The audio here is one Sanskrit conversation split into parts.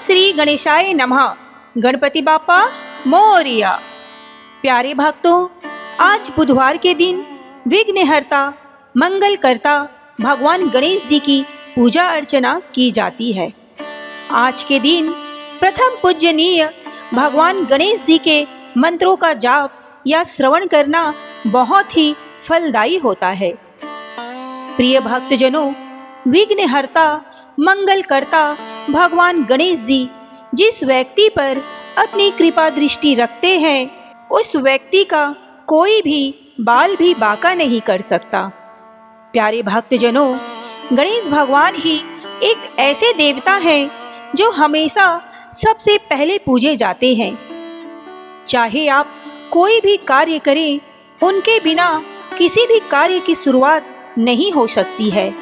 श्री गणेशाय नमः। गणपति बापा मोरिया। प्यारे भक्तों, आज बुधवार के दिन विघ्नहर्ता मंगलकर्ता भगवान गणेश जी की पूजा अर्चना की जाती है। आज के दिन प्रथम पूजनीय भगवान गणेश जी के मंत्रों का जाप या श्रवण करना बहुत ही फलदायी होता है। प्रिय भक्तजनों, विघ्नहर्ता मंगलकर्ता भगवान गणेश जी जिस व्यक्ति पर अपनी कृपा दृष्टि रखते हैं, उस व्यक्ति का कोई भी बाल भी बांका नहीं कर सकता। प्यारे भक्तजनों, गणेश भगवान ही एक ऐसे देवता हैं जो हमेशा सबसे पहले पूजे जाते हैं। चाहे आप कोई भी कार्य करें, उनके बिना किसी भी कार्य की शुरुआत नहीं हो सकती है।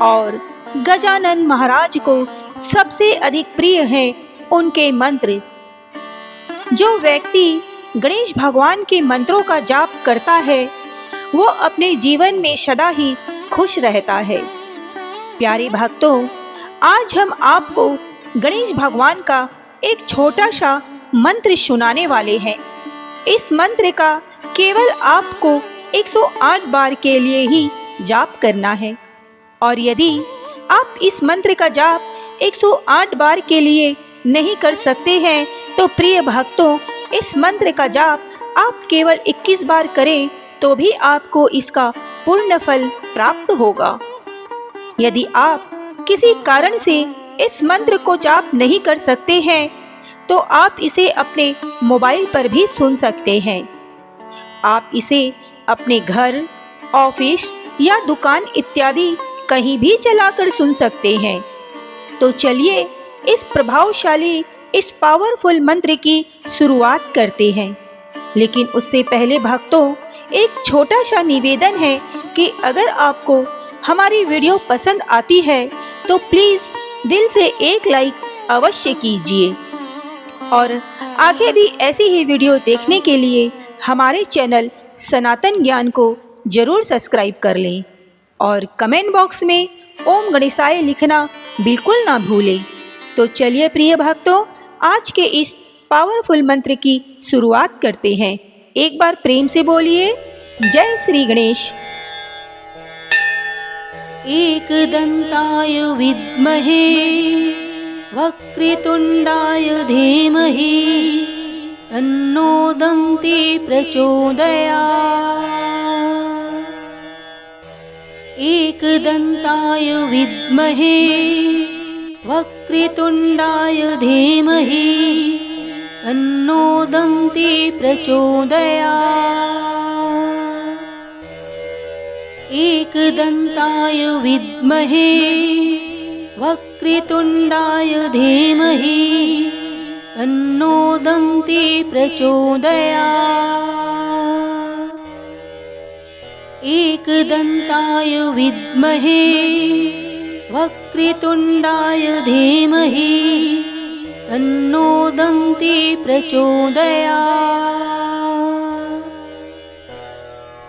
और गजानन महाराज को सबसे अधिक प्रिय हैं उनके मंत्र। जो व्यक्ति गणेश भगवान के मंत्रों का जाप करता है, वो अपने जीवन में सदा ही खुश रहता है। प्यारे भक्तों, आज हम आपको गणेश भगवान का एक छोटा सा मंत्र सुनाने वाले हैं। इस मंत्र का केवल आपको 108 बार के लिए ही जाप करना है। और यदि आप इस मंत्र का जाप 108 बार के लिए नहीं कर सकते हैं, तो प्रिय भक्तों, इस मंत्र का जाप आप केवल 21 बार करें तो भी आपको इसका पूर्ण फल प्राप्त होगा। यदि आप किसी कारण से इस मंत्र को जाप नहीं कर सकते हैं, तो आप इसे अपने मोबाइल पर भी सुन सकते हैं। आप इसे अपने घर, ऑफिस या दुकान इत्यादि कहीं भी चलाकर सुन सकते हैं। तो चलिए इस प्रभावशाली, इस पावरफुल मंत्र की शुरुआत करते हैं। लेकिन उससे पहले भक्तों, एक छोटा सा निवेदन है कि अगर आपको हमारी वीडियो पसंद आती है तो प्लीज़ दिल से एक लाइक अवश्य कीजिए। और आगे भी ऐसी ही वीडियो देखने के लिए हमारे चैनल सनातन ज्ञान को जरूर सब्सक्राइब कर लें। और कमेंट बॉक्स में ओम गणेशाय लिखना बिल्कुल ना भूलें। तो चलिए प्रिय भक्तों, आज के इस पावरफुल मंत्र की शुरुआत करते हैं। एक बार प्रेम से बोलिए, जय श्री गणेश। एकदंताय विद्महे वक्रतुंडाय धीमहि तन्नो दन्ति प्रचोदयात्। एकदंताय विद्महे वक्रतुंडाय धीमहि तन्नो दन्ति प्रचोदयात्। एकदंताय विद्महे वक्रतुंडाय धीमहि तन्नो दन्ति प्रचोदयात्। एकदंताय विद्महे वक्रतुंडाय धीमहि तन्नो दन्ति प्रचोदयात्।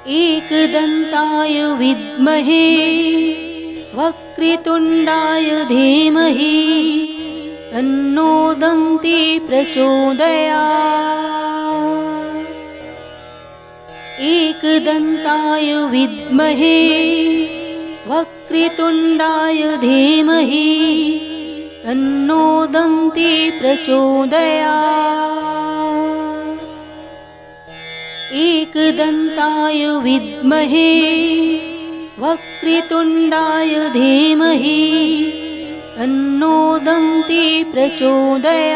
एकदंताय विद्महे वक्रतुंडाय धीमहि तन्नो दन्ति प्रचोदयात्। एकदंताय विद्महे वक्रतुंडाय धीमहि तन्नो दन्ति प्रचोदयात्। एकदंताय विद्महे वक्रतुंडाय धीमहि तन्नो दन्ति प्रचोदयात्।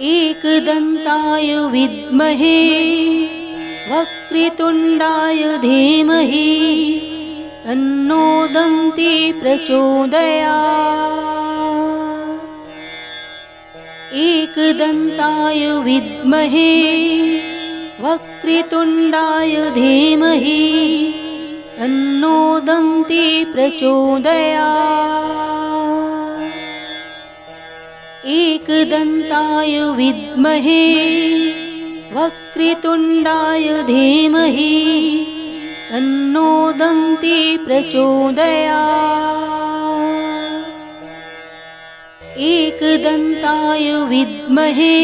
एकदंताय विद्महे वक्रतुंडाय धीमहि तन्नो दन्ति प्रचोदयात्। एकदंताय विद्महे वक्रतुंडाय धीमहि तन्नो दन्ति प्रचोदयात्। एकदंताय विद्महे वक्रतुंडाय धीमहि तन्नो दन्ति प्रचोदयात्। एकदन्ताय विद्महे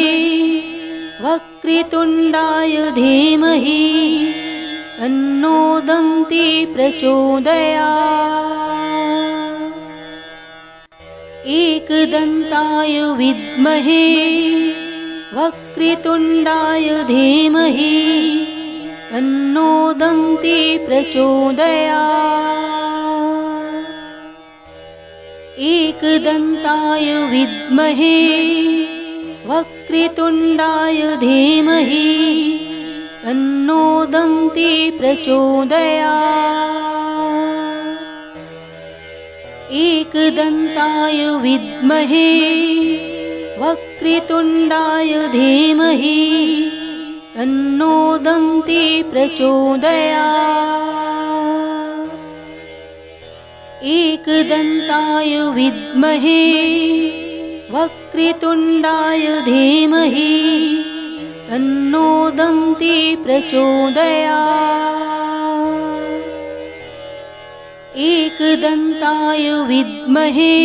वक्रतुण्डाय धीमहि तन्नो दन्ती प्रचोदयात्। एकदन्ताय विद्महे वक्रतुण्डाय धीमहि तन्नो दन्ती प्रचोदयात्। एकदन्ताय विद्महे वक्रतुण्डाय धीमहि तन्नो दन्ती प्रचोदयात्। एकदन्ताय विद्महे वक्रतुण्डाय धीमहि तन्नो दन्ती प्रचोदयात्। एकदन्ताय विद्महे वक्रतुण्डाय धीमहि तन्नो दन्ती प्रचोदयात्। एकदन्ताय विद्महे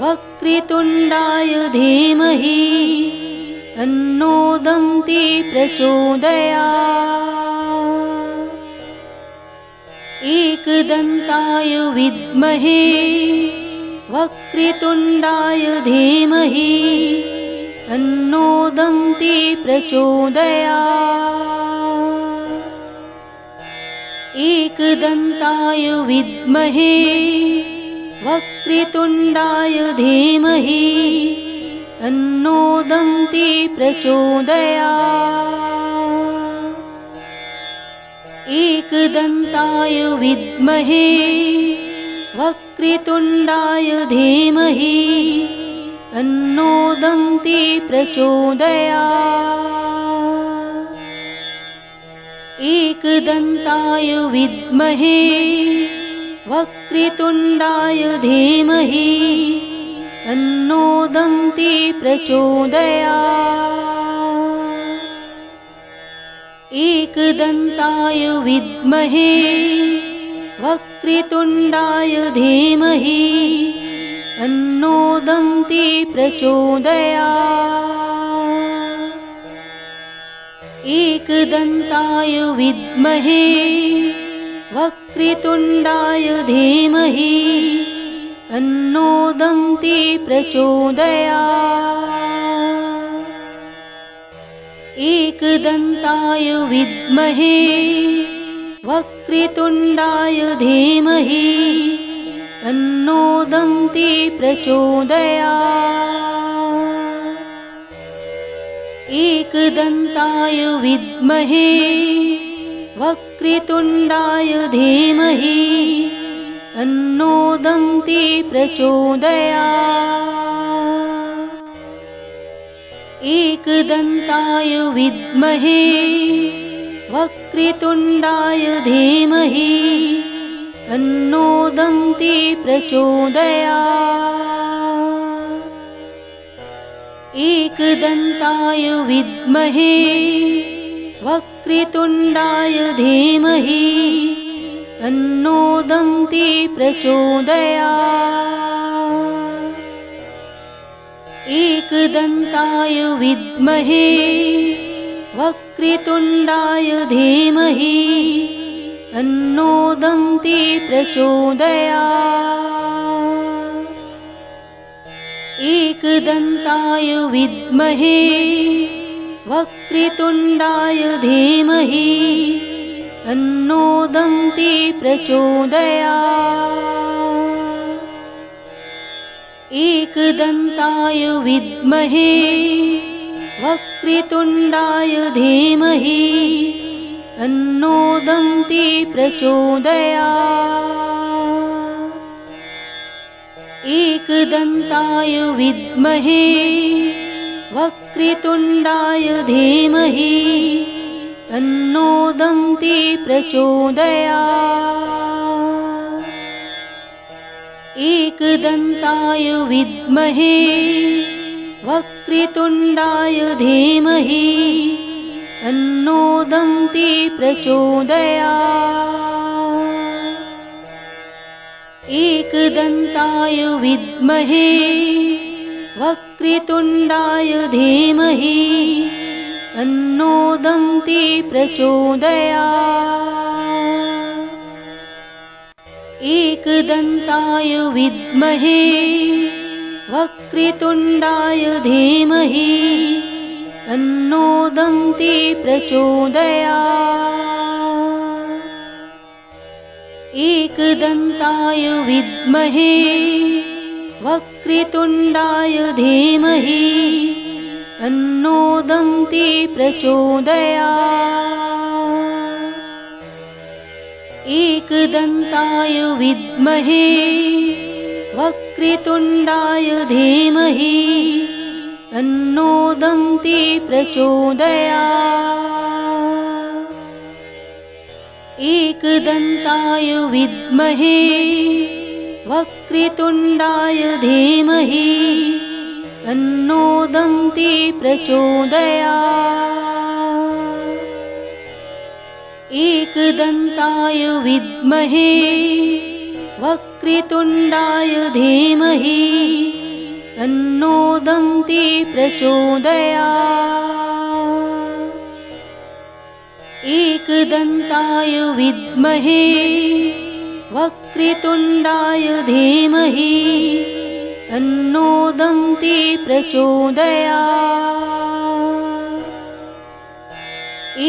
वक्रतुण्डाय धीमहि तन्नो दन्ती प्रचोदयात्। एकदन्ताय विद्महे वक्रतुण्डाय धीमहि तन्नो दन्ती प्रचोदयात्। एकदन्ताय विद्महे वक्रतुण्डाय धीमहि तन्नो दन्ती प्रचोदयात्। एकदन्ताय विद्महे वक्रतुण्डाय धीमहि तन्नो दन्ती प्रचोदयात्। एकदन्ताय विद्महे वक्रतुण्डाय धीमहि तन्नो दन्ती प्रचोदयात्। एकदन्ताय विद्महे वक्रतुण्डाय धीमहि तन्नो दन्ती प्रचोदयात्। एकदन्ताय विद्महे वक्रतुण्डाय धीमहि तन्नो दन्ती प्रचोदयात्। एकदन्ताय विद्महे वक्रतुण्डाय धीमहि तन्नो दन्ती प्रचोदयात्। एकदन्ताय विद्महे वक्रतुण्डाय धीमहि तन्नो दन्ती प्रचोदयात्। एकदन्ताय विद्महे वक्रतुण्डाय धीमहि तन्नो दन्ती प्रचोदयात्। एकदन्ताय विद्महे वक्रतुण्डाय धीमहि तन्नो दन्ती प्रचोदयात्। एकदन्ताय विद्महे वक्रतुण्डाय धीमहि तन्नो दन्ती प्रचोदयात्। एकदन्ताय विद्महे वक्रतुण्डाय धीमहि तन्नो दन्ती प्रचोदयात्। एकदन्ताय विद्महे वक्रतुण्डाय धीमहि तन्नो दन्ती प्रचोदयात्। एकदन्ताय विद्महे वक्रतुण्डाय धीमहि तन्नो दन्ती प्रचोदयात्। एकदन्ताय विद्महे वक्रतुण्डाय धीमहि तन्नो दन्ती प्रचोदयात्। एकदन्ताय विद्महे वक्रतुण्डाय धीमहि तन्नो दन्ती प्रचोदयात्। एकदन्ताय विद्महे वक्रतुण्डाय धीमहि तन्नो दन्ती प्रचोदयात्। एकदन्ताय विद्महे वक्रतुण्डाय धीमहि तन्नो दन्ती प्रचोदयात्। एकदन्ताय विद्महे वक्रतुण्डाय धीमहि तन्नो दन्ती प्रचोदयात्। एकदन्ताय विद्महे वक्रतुण्डाय धीमहि तन्नो दन्ती प्रचोदयात्। एकदन्ताय विद्महे वक्रतुण्डाय धीमहि तन्नो दन्ती प्रचोदयात्। एकदन्ताय विद्महे वक्रतुण्डाय धीमहि तन्नो दन्ती प्रचोदयात्।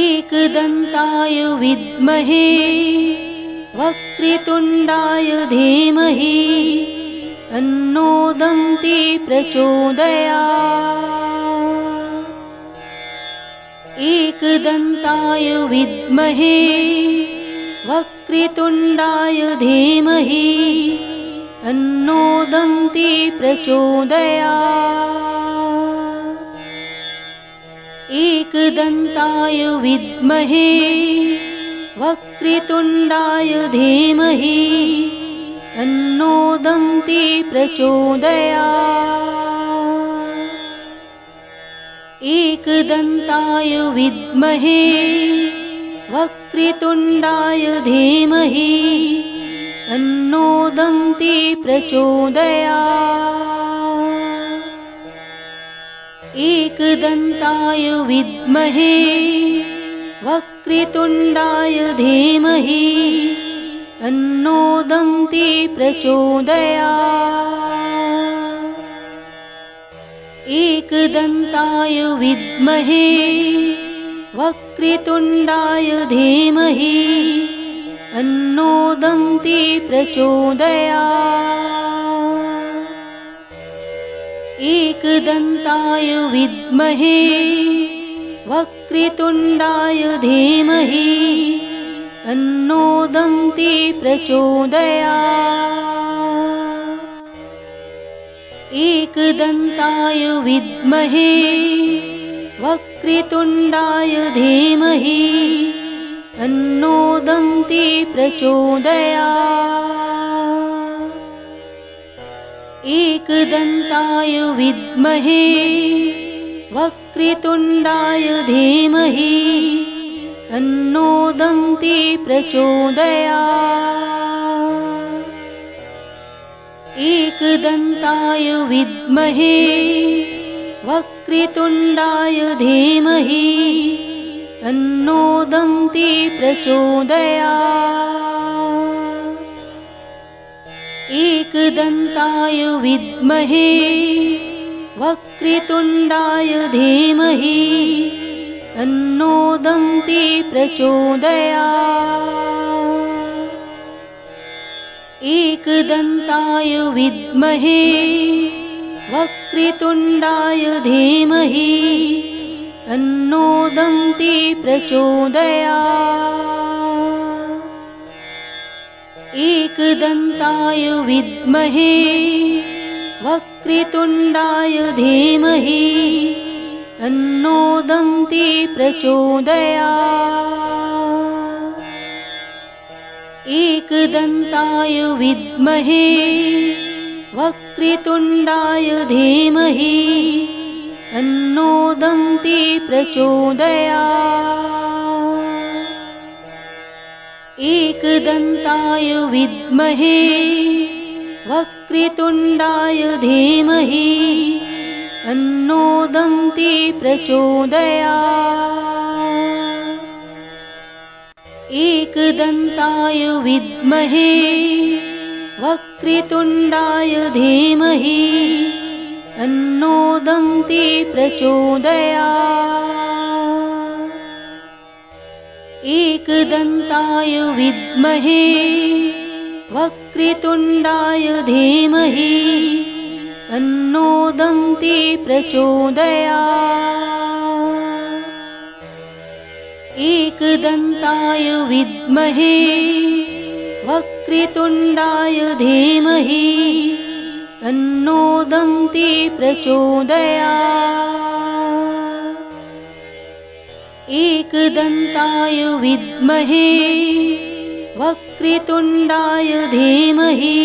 एकदन्ताय विद्महे वक्रतुण्डाय धीमहि तन्नो दन्ती प्रचोदयात्। एकदन्ताय विद्महे वक्रतुण्डाय धीमहि तन्नो दन्ती प्रचोदयात्। एकदन्ताय विद्महे वक्रतुण्डाय धीमहि तन्नो दन्ती प्रचोदयात्। एकदन्ताय विद्महे वक्रतुण्डाय धीमहि तन्नो दन्ती प्रचोदयात्। एकदन्ताय विद्महे वक्रतुण्डाय धीमहि तन्नो दन्ती प्रचोदयात्। एकदन्ताय विद्महे वक्रतुण्डाय धीमहि तन्नो दन्ती प्रचोदयात्। एकदन्ताय विद्महे वक्रतुण्डाय धीमहि तन्नो दन्ती प्रचोदयात्। एकदन्ताय विद्महे वक्रतुण्डाय धीमहि तन्नो दन्ती प्रचोदयात्। एकदन्ताय विद्महे वक्रतुण्डाय धीमहि तन्नो दन्ती प्रचोदयात्। एकदन्ताय विद्महे वक्रतुण्डाय धीमहि तन्नो दन्ती प्रचोदयात्। एकदन्ताय विद्महे वक्रतुण्डाय धीमहि तन्नो दन्ती प्रचोदयात्। एकदन्ताय विद्महे वक्रतुण्डाय धीमहि तन्नो दन्ती प्रचोदयात्। एकदन्ताय विद्महे वक्रतुण्डाय धीमहि तन्नो दन्ती प्रचोदयात्। एकदन्ताय विद्महे वक्रतुण्डाय धीमहि तन्नो दन्ती प्रचोदयात्। एकदन्ताय विद्महे वक्रतुण्डाय धीमहि तन्नो दन्ती प्रचोदयात्। एकदन्ताय विद्महे वक्रतुण्डाय धीमहि तन्नो दन्ती प्रचोदयात्। एकदन्ताय विद्महे वक्रतुण्डाय धीमहि तन्नो दन्ती प्रचोदयात्। एकदन्ताय विद्महे वक्रतुण्डाय धीमहि तन्नो दन्ती प्रचोदयात्। एकदन्ताय विद्महे वक्रतुण्डाय धीमहि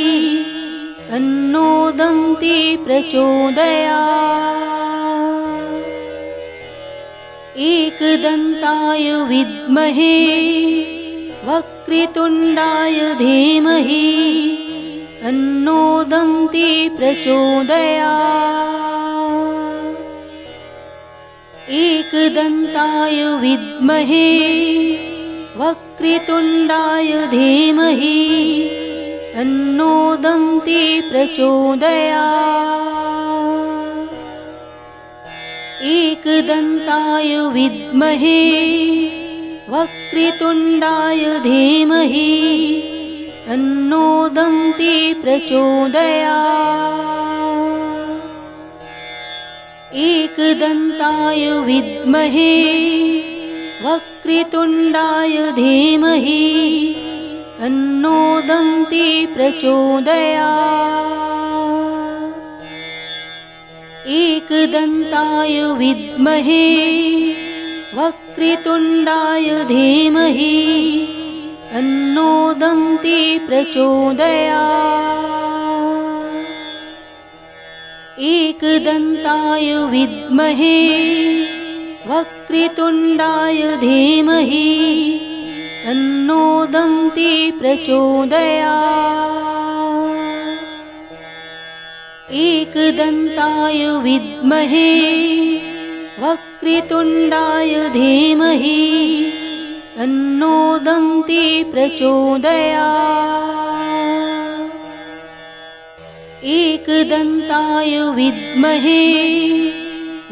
तन्नो दन्ती प्रचोदयात्। एकदन्ताय विद्महे वक्रतुण्डाय धीमहि तन्नो दन्ती प्रचोदयात्। एकदन्ताय विद्महे वक्रतुण्डाय धीमहि तन्नो दन्ती प्रचोदयात्। एकदन्ताय विद्महे वक्रतुण्डाय धीमहि तन्नो दन्ती प्रचोदयात्। एकदन्ताय विद्महे वक्रतुण्डाय धीमहि तन्नो दन्ती प्रचोदयात्। एकदन्ताय विद्महे वक्रतुण्डाय धीमहि तन्नो दन्ती प्रचोदयात्। एकदन्ताय विद्महे वक्रतुण्डाय धीमहि तन्नो दन्ती प्रचोदयात्। एकदन्ताय विद्महे वक्रतुण्डाय धीमहि तन्नो दन्ती प्रचोदयात्। एकदन्ताय विद्महे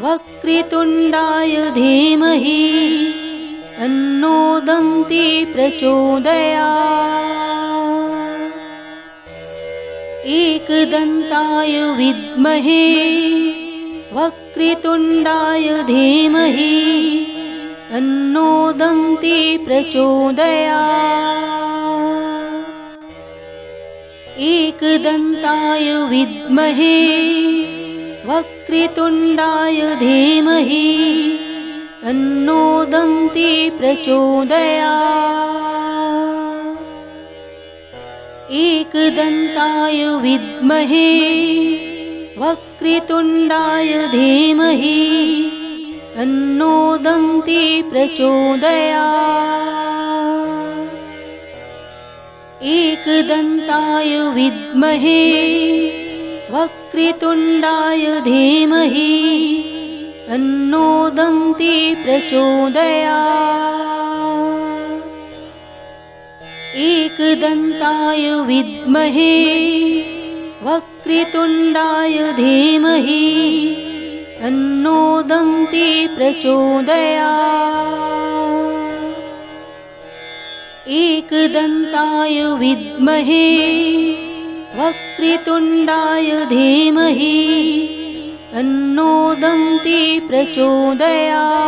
वक्रतुण्डाय धीमहि तन्नो दन्ती प्रचोदयात्। एकदन्ताय विद्महे वक्रतुण्डाय धीमहि तन्नो दन्ती प्रचोदयात्। एकदन्ताय विद्महे वक्रतुण्डाय धीमहि तन्नो दन्ती प्रचोदयात्। एकदन्ताय विद्महे वक्रतुण्डाय धीमहि तन्नो दन्ती प्रचोदयात्। एकदन्ताय विद्महे वक्रतुण्डाय धीमहि तन्नो दन्ती प्रचोदयात्। एकदन्ताय विद्महे वक्रतुण्डाय धीमहि तन्नो दन्ती प्रचोदयात्। एकदन्ताय विद्महे वक्रतुण्डाय धीमहि तन्नो दन्ती प्रचोदयात्।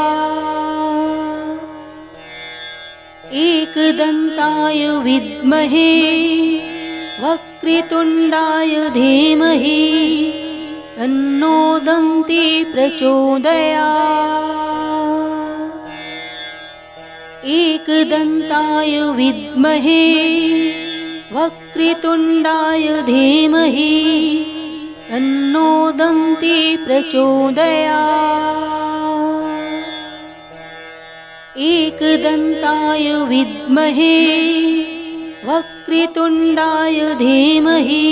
एकदन्ताय विद्महे वक्रतुण्डाय धीमहि तन्नो दन्ती प्रचोदयात्। एकदन्ताय विद्महे वक्रतुण्डाय धीमहि तन्नो दन्ती प्रचोदयात्। एकदन्ताय विद्महे वक्रतुण्डाय धीमहि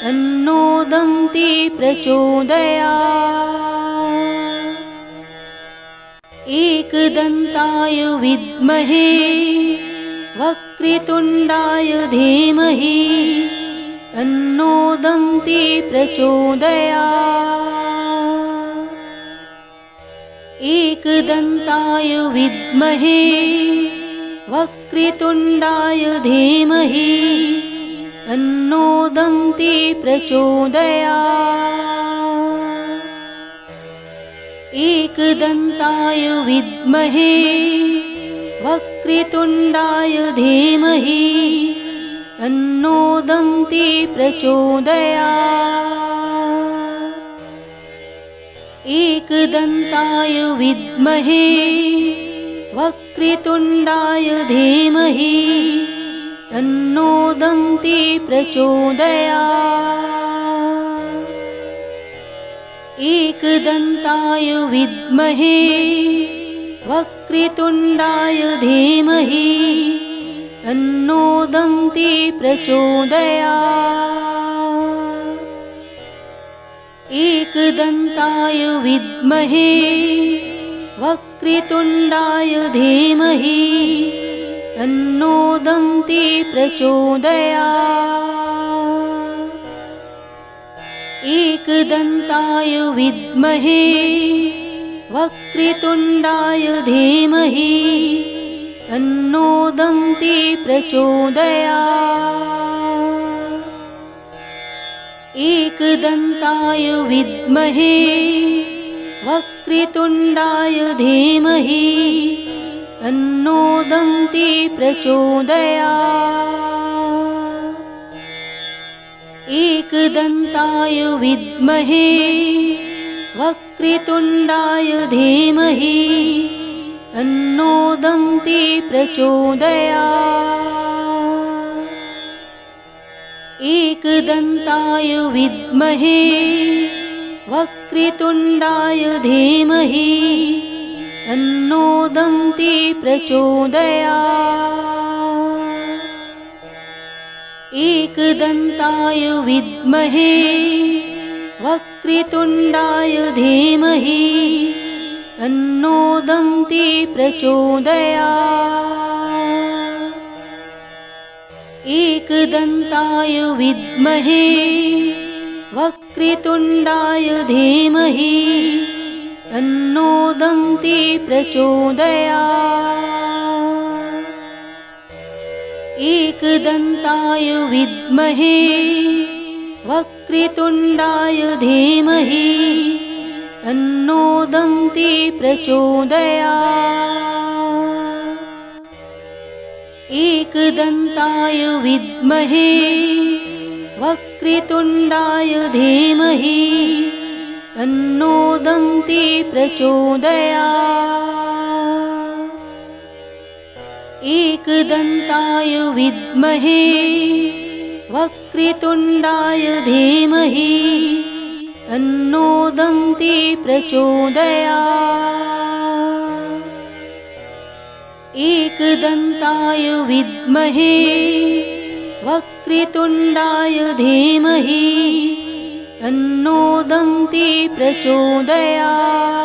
तन्नो दन्ती प्रचोदयात्। एकदन्ताय विद्महे वक्रतुण्डाय धीमहि तन्नो दन्ती प्रचोदयात्। एकदन्ताय विद्महे वक्रतुण्डाय धीमहि तन्नो दन्ती प्रचोदयात्। एकदन्ताय विद्महे वक्रतुण्डाय धीमहि तन्नो दन्ती प्रचोदयात्। एकदन्ताय विद्महे वक्रतुण्डाय धीमहि तन्नो दन्ती प्रचोदयात्। एकदन्ताय विद्महे वक्रतुण्डाय धीमहि तन्नो दन्ती प्रचोदयात्। एकदन्ताय विद्महे वक्रतुण्डाय धीमहि तन्नो दन्ती प्रचोदयात्। एकदन्ताय विद्महे वक्रतुण्डाय धीमहि तन्नो दन्ती प्रचोदयात्। एकदन्ताय विद्महे वक्रतुण्डाय धीमहि तन्नो दन्ती प्रचोदयात्। एकदन्ताय विद्महे वक्रतुण्डाय धीमहि तन्नो दन्ती प्रचोदयात्। एकदन्ताय विद्महे वक्रतुण्डाय धीमहि तन्नो दन्ती प्रचोदयात्। एकदन्ताय विद्महे वक्रतुण्डाय धीमहि तन्नो दन्ती प्रचोदयात्। एकदन्ताय विद्महे वक्रतुण्डाय धीमहि तन्नो दन्ती प्रचोदयात्। एकदन्ताय विद्महे वक्रतुण्डाय धीमहि तन्नो दन्ती प्रचोदयात्। एकदन्ताय विद्महे वक्रतुण्डाय धीमहि तन्नो दन्ती प्रचोदयात्। एकदन्ताय विद्महे वक्रतुण्डाय धीमहि तन्नो दन्ती प्रचोदयात्। एकदन्ताय विद्महे वक्रतुण्डाय धीमहि तन्नो दन्ती प्रचोदयात्।